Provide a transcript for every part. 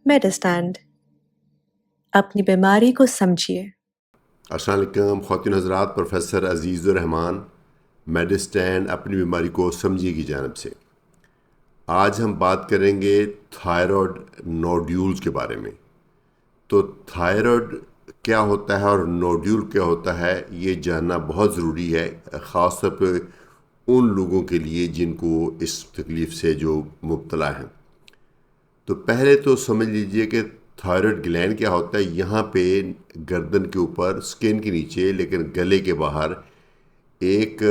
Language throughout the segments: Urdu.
میڈسٹینڈ اپنی بیماری کو سمجھیے۔ السلام علیکم خواتین حضرات، پروفیسر عزیز الرحمان میڈسٹینڈ اپنی بیماری کو سمجھیے کی جانب سے آج ہم بات کریں گے تھائرائڈ نوڈیولز کے بارے میں۔ تو تھائرائڈ کیا ہوتا ہے اور نوڈیول کیا ہوتا ہے یہ جاننا بہت ضروری ہے، خاص طور پہ ان لوگوں کے لیے جن کو اس تکلیف سے جو مبتلا ہیں۔ تو پہلے تو سمجھ لیجئے کہ تھائرائڈ گلینڈ کیا ہوتا ہے۔ یہاں پہ گردن کے اوپر، سکن کے نیچے لیکن گلے کے باہر ایک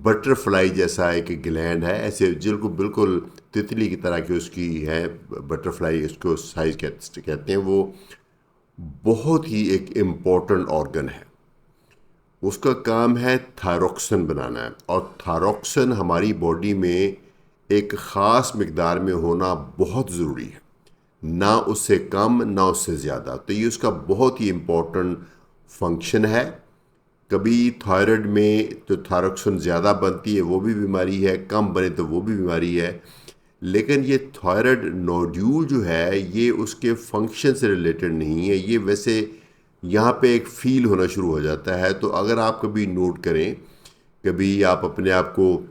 بٹر فلائی جیسا ایک گلینڈ ہے، ایسے بالکل تتلی کی طرح کی اس کی ہے بٹر فلائی، اس کو سائز کہتے ہیں۔ وہ بہت ہی ایک امپورٹنٹ آرگن ہے، اس کا کام ہے تھائروکسن بنانا ہے، اور تھائروکسن ہماری باڈی میں ایک خاص مقدار میں ہونا بہت ضروری ہے، نہ اس سے کم نہ اس سے زیادہ۔ تو یہ اس کا بہت ہی امپورٹنٹ فنکشن ہے۔ کبھی تھائرائڈ میں جو تھائروکسن زیادہ بنتی ہے وہ بھی بیماری ہے، کم بنے تو وہ بھی بیماری ہے، لیکن یہ تھائرائڈ نوڈیول جو ہے یہ اس کے فنکشن سے ریلیٹڈ نہیں ہے۔ یہ ویسے یہاں پہ ایک فیل ہونا شروع ہو جاتا ہے۔ تو اگر آپ کبھی نوٹ کریں، کبھی آپ اپنے آپ کو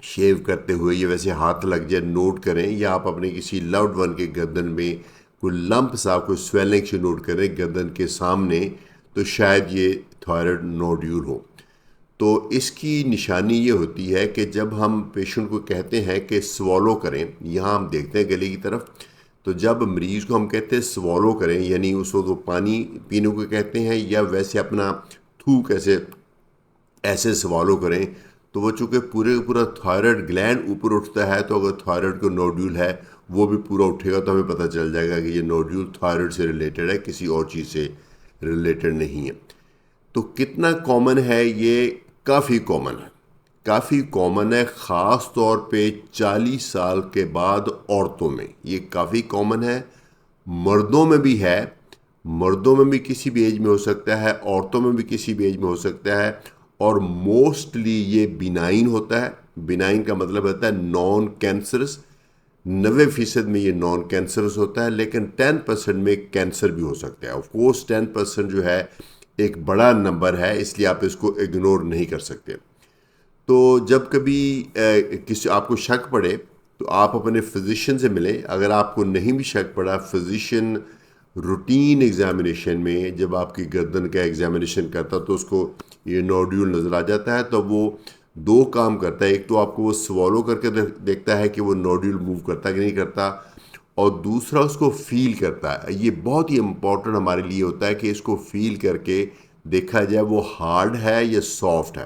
شیو کرتے ہوئے یا ویسے ہاتھ لگ جائے، نوٹ کریں، یا آپ اپنے کسی لوڈ ون کے گردن میں کوئی لمپ سا، کوئی سویلنگ سے نوٹ کریں گردن کے سامنے، تو شاید یہ تھائرائڈ نوڈیول ہو۔ تو اس کی نشانی یہ ہوتی ہے کہ جب ہم پیشنٹ کو کہتے ہیں کہ سوالو کریں، یہاں ہم دیکھتے ہیں گلے کی طرف، تو جب مریض کو ہم کہتے ہیں سوالو کریں، یعنی اس وقت وہ پانی پینے کو کہتے ہیں یا ویسے اپنا تھوک ایسے سوالو کریں، تو وہ چونکہ پورے کا پورا تھائرائڈ گلینڈ اوپر اٹھتا ہے، تو اگر تھائرائڈ کو نوڈیول ہے وہ بھی پورا اٹھے گا، تو ہمیں پتہ چل جائے گا کہ یہ نوڈیول تھائرائڈ سے ریلیٹڈ ہے، کسی اور چیز سے ریلیٹڈ نہیں ہے۔ تو کتنا کامن ہے؟ یہ کافی کامن ہے، کافی کامن ہے، خاص طور پہ 40 سال کے بعد عورتوں میں یہ کافی کامن ہے۔ مردوں میں بھی ہے، مردوں میں بھی کسی بھی ایج میں ہو سکتا ہے، عورتوں میں بھی کسی بھی ایج میں ہو سکتا ہے، اور موسٹلی یہ بینائن ہوتا ہے۔ بینائن کا مطلب ہوتا ہے نان کینسرس، 90% میں یہ نان کینسرس ہوتا ہے، لیکن 10% میں کینسر بھی ہو سکتا ہے۔ آف کورس 10% جو ہے ایک بڑا نمبر ہے، اس لیے آپ اس کو اگنور نہیں کر سکتے۔ تو جب کبھی کسی آپ کو شک پڑے تو آپ اپنے فزیشین سے ملیں۔ اگر آپ کو نہیں بھی شک پڑا، فزیشین روٹین ایگزامینیشن میں جب آپ کی گردن کا ایگزامینیشن کرتا تو اس کو یہ نوڈیول نظر آ جاتا ہے، تو وہ دو کام کرتا ہے۔ ایک تو آپ کو وہ سوالو کر کے دیکھتا ہے کہ وہ نوڈیول موو کرتا کہ نہیں کرتا، اور دوسرا اس کو فیل کرتا ہے۔ یہ بہت ہی امپورٹنٹ ہمارے لیے ہوتا ہے کہ اس کو فیل کر کے دیکھا جائے وہ ہارڈ ہے یا سافٹ ہے۔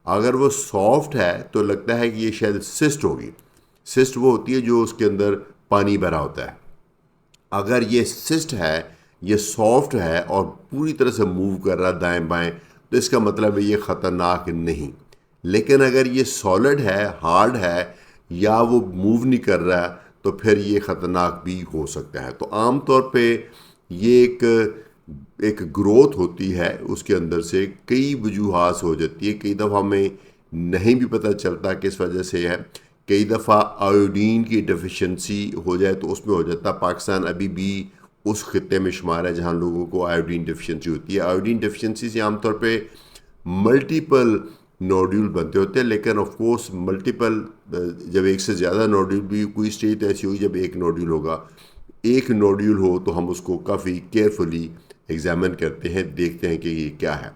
اگر وہ سافٹ ہے تو لگتا ہے کہ یہ شاید سسٹ ہوگی۔ سسٹ وہ ہوتی ہے جو اس کے اندر پانی بھرا ہوتا ہے۔ اگر یہ سسٹ ہے، یہ سافٹ ہے اور پوری طرح سے موو کر رہا دائیں بائیں، تو اس کا مطلب ہے یہ خطرناک نہیں۔ لیکن اگر یہ سالڈ ہے، ہارڈ ہے، یا وہ موو نہیں کر رہا، تو پھر یہ خطرناک بھی ہو سکتا ہے۔ تو عام طور پہ یہ ایک گروتھ ہوتی ہے، اس کے اندر سے کئی وجوہات ہو جاتی ہے۔ کئی دفعہ ہمیں نہیں بھی پتہ چلتا کس وجہ سے ہے۔ کئی دفعہ آیوڈین کی ڈیفیشنسی ہو جائے تو اس میں ہو جاتا۔ پاکستان ابھی بھی اس خطے میں شمار ہے جہاں لوگوں کو آیوڈین ڈیفیشنسی ہوتی ہے۔ آیوڈین ڈیفیشنسی سے عام طور پہ ملٹیپل نوڈیول بنتے ہوتے ہیں، لیکن آف کورس ملٹیپل، جب ایک سے زیادہ نوڈیول بھی، کوئی اسٹیج ایسی ہوئی جب ایک نوڈیول ہوگا، ایک نوڈیول ہو تو ہم اس کو کافی کیئرفلی ایگزامن کرتے ہیں، دیکھتے ہیں کہ یہ کیا ہے۔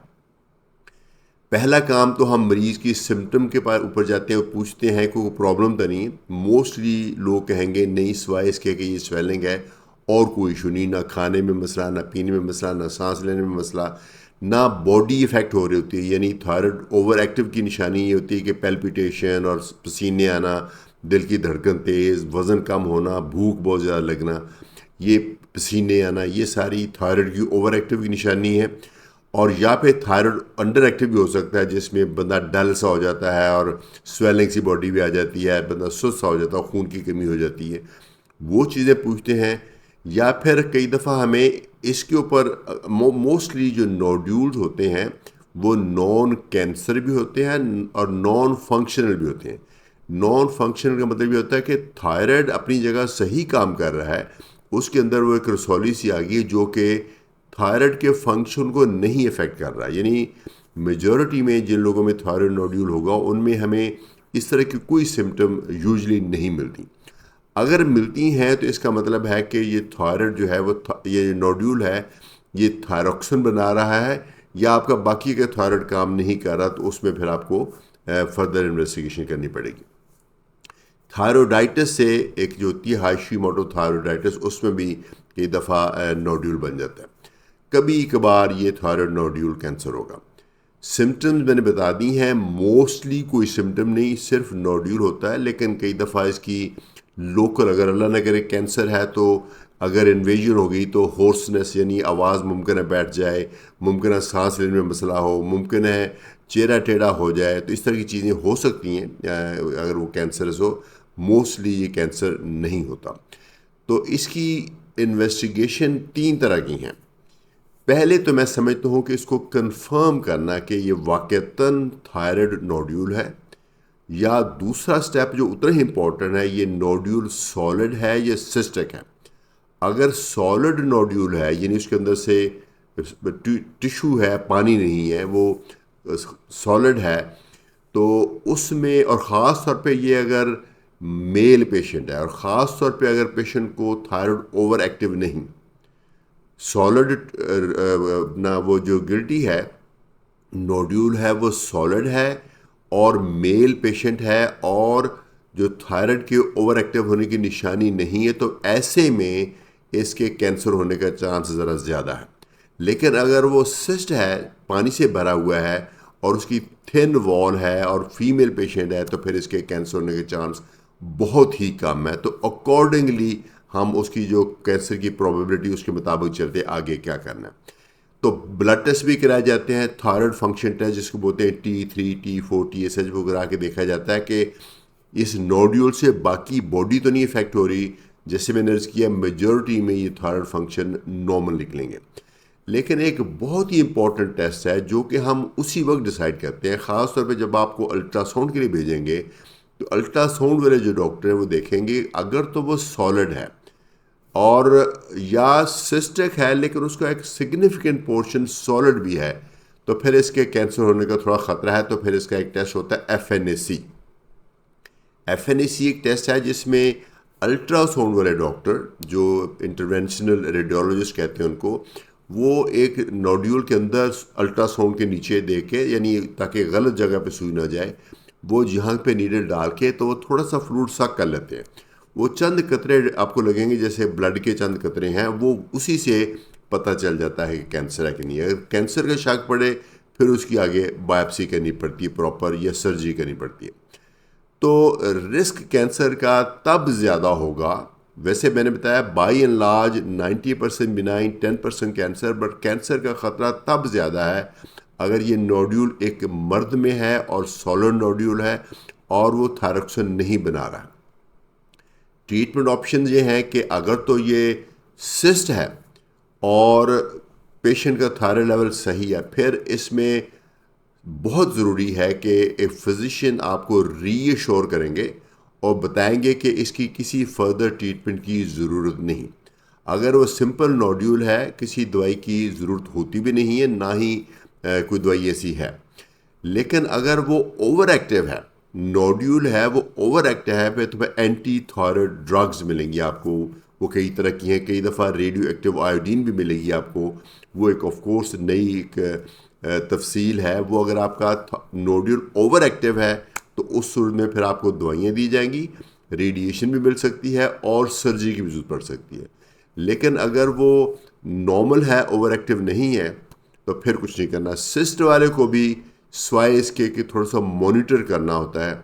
پہلا کام تو ہم مریض کی سمٹم کے اوپر جاتے ہیں اور پوچھتے ہیں کہ کوئی پرابلم تو نہیں۔ موسٹلی لوگ کہیں گے نہیں، سوائے اس کے کہ یہ سویلنگ ہے اور کوئی ایشو نہیں، نہ کھانے میں مسئلہ، نہ پینے میں مسئلہ، نہ سانس لینے میں مسئلہ، نہ باڈی افیکٹ ہو رہی ہوتی ہے۔ یعنی تھائرائڈ اوور ایکٹیو کی نشانی یہ ہوتی ہے کہ پیلپیٹیشن اور پسینے آنا، دل کی دھڑکن تیز، وزن کم ہونا، بھوک بہت زیادہ لگنا، یہ پسینے آنا، یہ ساری تھائرائڈ کی اوور ایکٹیو کی نشانی ہے۔ اور یا پھر تھائرائڈ انڈر ایکٹیو بھی ہو سکتا ہے، جس میں بندہ ڈل سا ہو جاتا ہے اور سویلنگ سی باڈی بھی آ جاتی ہے، بندہ سست سا ہو جاتا ہے، خون کی کمی ہو جاتی ہے۔ وہ چیزیں پوچھتے ہیں۔ یا پھر کئی دفعہ ہمیں اس کے اوپر موسٹلی جو نوڈیولز ہوتے ہیں وہ نان کینسر بھی ہوتے ہیں اور نان فنکشنل بھی ہوتے ہیں۔ نان فنکشنل کا مطلب یہ ہوتا ہے کہ تھائرائڈ اپنی جگہ صحیح کام کر رہا ہے، اس کے اندر وہ ایک رسولی سی آ گئی جو کہ تھائرائڈ کے فنکشن کو نہیں افیکٹ کر رہا. یعنی میجورٹی میں جن لوگوں میں تھائرائڈ نوڈیول ہوگا ان میں ہمیں اس طرح کی کوئی سمٹم یوزلی نہیں ملتی. اگر ملتی ہیں تو اس کا مطلب ہے کہ یہ تھائرائڈ جو ہے وہ یہ نوڈیول ہے یہ تھائروکسن بنا رہا ہے یا آپ کا باقی کا تھائرائڈ کام نہیں کر رہا, تو اس میں پھر آپ کو فردر انویسٹیگیشن کرنی پڑے گی. تھائروڈائٹس سے ایک جو ہوتی ہے ہاشیموٹو تھائروڈائٹس, اس میں بھی کئی دفعہ نوڈیول بن جاتا ہے. کبھی کبھار یہ تھائرائڈ نوڈیول کینسر ہوگا. سمٹمز میں نے بتا دی ہیں, موسٹلی کوئی سمٹم نہیں, صرف نوڈیول ہوتا ہے. لیکن کئی دفعہ اس کی لوکل, اگر اللہ نہ کرے کینسر ہے تو اگر انویژن ہو گئی تو ہورسنس یعنی آواز ممکن ہے بیٹھ جائے, ممکن ہے سانس لینے میں مسئلہ ہو, ممکن ہے چہرہ ٹیڑھا ہو جائے. تو اس طرح کی چیزیں ہو سکتی ہیں اگر وہ کینسرس ہو. موسٹلی یہ کینسر نہیں ہوتا. تو اس کی انویسٹیگیشن 3 طرح کی ہیں. پہلے تو میں سمجھتا ہوں کہ اس کو کنفرم کرنا کہ یہ واقعتاً تھائرائڈ نوڈیول ہے, یا دوسرا سٹیپ جو اتنا ہی امپورٹنٹ ہے, یہ نوڈیول سالڈ ہے یا سسٹک ہے. اگر سالڈ نوڈیول ہے یعنی اس کے اندر سے ٹشو ہے, پانی نہیں ہے, وہ سالڈ ہے, تو اس میں, اور خاص طور پہ یہ اگر میل پیشنٹ ہے, اور خاص طور پہ اگر پیشنٹ کو تھائرائڈ اوور ایکٹیو نہیں, سالڈ نہ وہ جو گلٹی ہے نوڈیول ہے وہ سالڈ ہے اور میل پیشنٹ ہے اور جو تھائرائڈ کے اوور ایکٹیو ہونے کی نشانی نہیں ہے, تو ایسے میں اس کے کینسر ہونے کا چانس ذرا زیادہ ہے. لیکن اگر وہ سسٹ ہے, پانی سے بھرا ہوا ہے اور اس کی تھن وال ہے اور فیمیل پیشنٹ ہے, تو پھر اس کے کینسر ہونے کے چانس بہت ہی کم ہے. تو اکارڈنگلی ہم اس کی جو کینسر کی پروبیبلٹی اس کے مطابق چلتے ہیں آگے کیا کرنا ہے. تو بلڈ ٹیسٹ بھی کرائے جاتے ہیں, تھائرائڈ فنکشن ٹیسٹ جس کو بولتے ہیں T3 T4 TSH وہ کرا کے دیکھا جاتا ہے کہ اس نوڈیول سے باقی باڈی تو نہیں افیکٹ ہو رہی. جیسے میں نے عرض کیا میجورٹی میں یہ تھائرائڈ فنکشن نارمل نکلیں گے. لیکن ایک بہت ہی امپورٹنٹ ٹیسٹ ہے جو کہ ہم اسی وقت ڈیسائیڈ کرتے ہیں, خاص طور پہ جب آپ کو الٹرا ساؤنڈ کے لیے بھیجیں گے تو الٹرا ساؤنڈ والے جو ڈاکٹر ہیں وہ دیکھیں گے اگر تو وہ سالڈ ہے اور یا سسٹک ہے لیکن اس کا ایک سگنیفیکنٹ پورشن سالڈ بھی ہے, تو پھر اس کے کینسر ہونے کا تھوڑا خطرہ ہے. تو پھر اس کا ایک ٹیسٹ ہوتا ہے FNAC. FNAC ایک ٹیسٹ ہے جس میں الٹرا ساؤنڈ والے ڈاکٹر جو انٹرونشنل ریڈیولوجسٹ کہتے ہیں ان کو, وہ ایک نوڈیول کے اندر الٹرا ساؤنڈ کے نیچے دے کے, یعنی تاکہ غلط جگہ پہ سوئی نہ جائے, وہ جہاں پہ نیڈل ڈال کے تو وہ تھوڑا سا فلوئڈ سک کر لیتے ہیں. وہ چند قطرے آپ کو لگیں گے جیسے بلڈ کے چند قطرے ہیں, وہ اسی سے پتہ چل جاتا ہے کہ کینسر ہے کہ نہیں. اگر کینسر کا شک پڑے پھر اس کی آگے بایوپسی کرنی پڑتی ہے پراپر, یا سرجری کرنی پڑتی ہے. تو رسک کینسر کا تب زیادہ ہوگا, ویسے میں نے بتایا by and large 90% benign 10% cancer, but cancer کا خطرہ تب زیادہ ہے اگر یہ نوڈیول ایک مرد میں ہے اور سالڈ نوڈیول ہے اور وہ تھائروکسن نہیں بنا رہا. ٹریٹمنٹ آپشنز یہ ہیں کہ اگر تو یہ سسٹ ہے اور پیشنٹ کا تھائرائڈ لیول صحیح ہے, پھر اس میں بہت ضروری ہے کہ ایک فزیشین آپ کو ری ایشور کریں گے اور بتائیں گے کہ اس کی کسی فردر ٹریٹمنٹ کی ضرورت نہیں. اگر وہ سمپل نوڈیول ہے کسی دوائی کی ضرورت ہوتی بھی نہیں ہے, نہ ہی کوئی دوائی ایسی ہے. لیکن اگر وہ اوور ایکٹیو ہے, نوڈیول ہے وہ اوور ایکٹیو ہے, پھر تمہیں اینٹی تھائرائڈ ڈرگز ملیں گی آپ کو. وہ کئی طرح کی ہیں, کئی دفعہ ریڈیو ایکٹیو آیوڈین بھی ملے گی آپ کو. وہ ایک آف کورس نئی ایک تفصیل ہے. وہ اگر آپ کا نوڈیول اوور ایکٹیو ہے تو اس صورت میں پھر آپ کو دوائیاں دی جائیں گی, ریڈیشن بھی مل سکتی ہے اور سرجری کی بھی ضرورت پڑ سکتی ہے. لیکن اگر وہ نارمل ہے, اوور ایکٹیو نہیں ہے, تو پھر کچھ نہیں کرنا. سسٹ والے کو بھی سوائے اس کے کہ تھوڑا سا مانیٹر کرنا ہوتا ہے,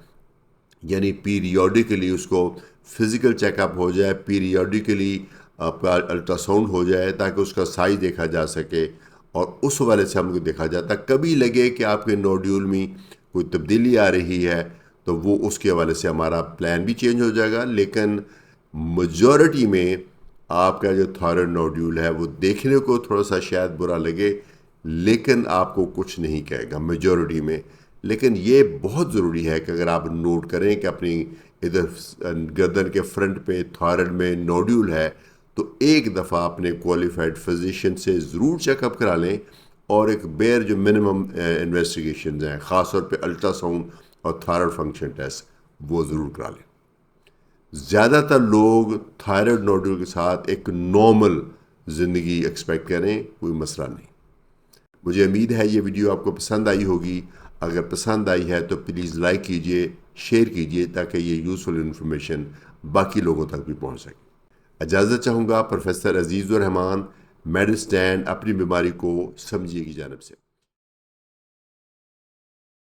یعنی پیریوڈیکلی اس کو فزیکل چیک اپ ہو جائے, پیریوڈیکلی آپ کا الٹرا ساؤنڈ ہو جائے تاکہ اس کا سائز دیکھا جا سکے, اور اس حوالے سے ہم کو دیکھا جاتا ہے. کبھی لگے کہ آپ کے نوڈیول میں کوئی تبدیلی آ رہی ہے تو وہ اس کے حوالے سے ہمارا پلان بھی چینج ہو جائے گا. لیکن میجورٹی میں آپ کا جو تھائرائڈ نوڈیول ہے وہ دیکھنے کو تھوڑا سا شاید برا لگے لیکن آپ کو کچھ نہیں کہے گا میجورٹی میں. لیکن یہ بہت ضروری ہے کہ اگر آپ نوٹ کریں کہ اپنی ادھر گردن کے فرنٹ پہ تھائرائڈ میں نوڈیول ہے, تو ایک دفعہ اپنے کوالیفائڈ فزیشین سے ضرور چیک اپ کرا لیں، اور ایک بیر جو منیمم انویسٹیگیشنز ہیں، خاص طور پہ الٹرا ساؤنڈ اور تھائرائڈ فنکشن ٹیسٹ، وہ ضرور کرا لیں۔ زیادہ تر لوگ تھائرائڈ نوڈول کے ساتھ ایک نارمل زندگی ایکسپیکٹ کریں، کوئی مسئلہ نہیں۔ مجھے امید ہے یہ ویڈیو آپ کو پسند آئی ہوگی۔ اگر پسند آئی ہے تو پلیز لائک کیجئے، شیئر کیجئے، تاکہ یہ یوزفل انفارمیشن باقی لوگوں تک بھی پہنچ سکے۔ اجازت چاہوں گا پروفیسر عزیز الرحمان، میڈ اسٹینڈ اپنی بیماری کو سمجھیے کی جانب سے۔